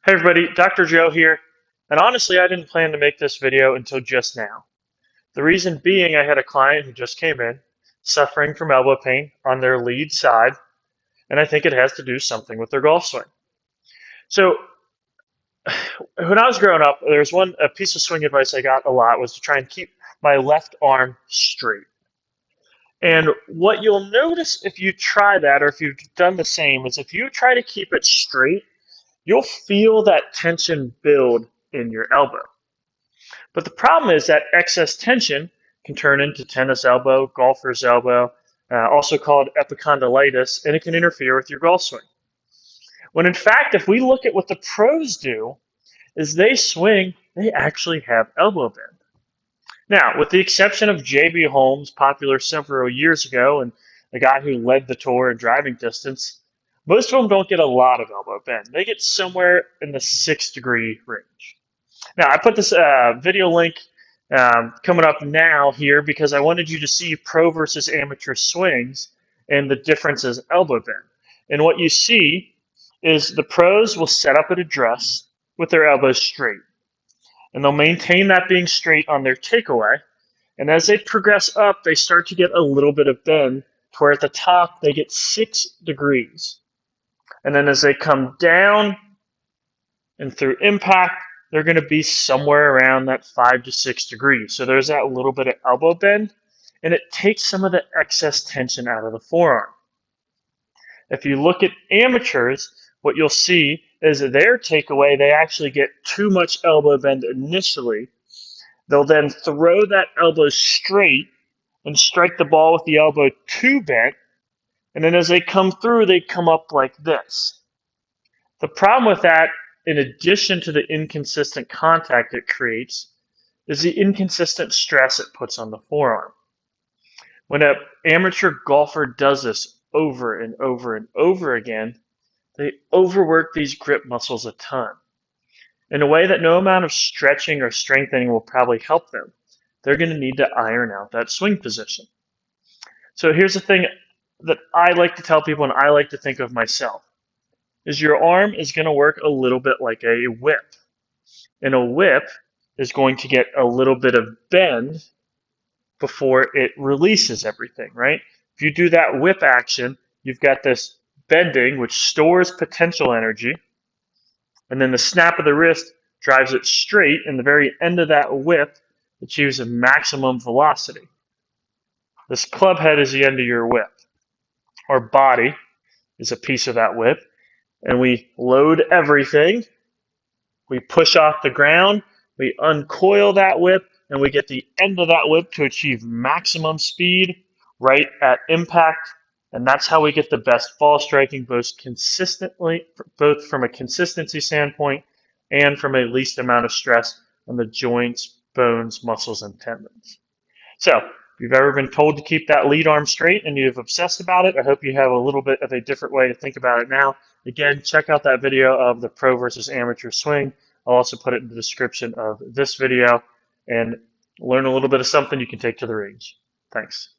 Hey everybody, Dr. Joe here, and honestly I didn't plan to make this video until just now. The reason being I had a client who just came in suffering from elbow pain on their lead side, and I think it has to do something with their golf swing. So when I was growing up, there was a piece of swing advice I got a lot was to try and keep my left arm straight. And what you'll notice if you try that, or if you've done the same, is if you try to keep it straight, you'll feel that tension build in your elbow. But the problem is that excess tension can turn into tennis elbow, golfer's elbow, also called epicondylitis, and it can interfere with your golf swing. When in fact, if we look at what the pros do, is they swing, they actually have elbow bend. Now, with the exception of J.B. Holmes, popular several years ago, and the guy who led the tour in driving distance, most of them don't get a lot of elbow bend. They get somewhere in the 6-degree range. Now, I put this video link coming up now here because I wanted you to see pro versus amateur swings and the differences in elbow bend. And what you see is the pros will set up at address with their elbows straight. And they'll maintain that being straight on their takeaway. And as they progress up, they start to get a little bit of bend, to where at the top they get 6 degrees. And then as they come down and through impact, they're going to be somewhere around that 5 to 6 degrees. So there's that little bit of elbow bend, and it takes some of the excess tension out of the forearm. If you look at amateurs, what you'll see is that their takeaway, they actually get too much elbow bend initially. They'll then throw that elbow straight and strike the ball with the elbow too bent, and then as they come through, they come up like this. The problem with that, in addition to the inconsistent contact it creates, is the inconsistent stress it puts on the forearm. When an amateur golfer does this over and over and over again, they overwork these grip muscles a ton, in a way that no amount of stretching or strengthening will probably help them. They're going to need to iron out that swing position. So here's the thing that I like to tell people, and I like to think of myself, is your arm is going to work a little bit like a whip. And a whip is going to get a little bit of bend before it releases everything, right? If you do that whip action, you've got this bending, which stores potential energy, and then the snap of the wrist drives it straight, and the very end of that whip achieves a maximum velocity. This club head is the end of your whip. Our body is a piece of that whip, and we load everything. We push off the ground, we uncoil that whip, and we get the end of that whip to achieve maximum speed right at impact. And that's how we get the best ball striking, both from a consistency standpoint and from a least amount of stress on the joints, bones, muscles, and tendons. So, if you've ever been told to keep that lead arm straight and you've obsessed about it, I hope you have a little bit of a different way to think about it now. Again, check out that video of the pro versus amateur swing. I'll also put it in the description of this video, and learn a little bit of something you can take to the range. Thanks.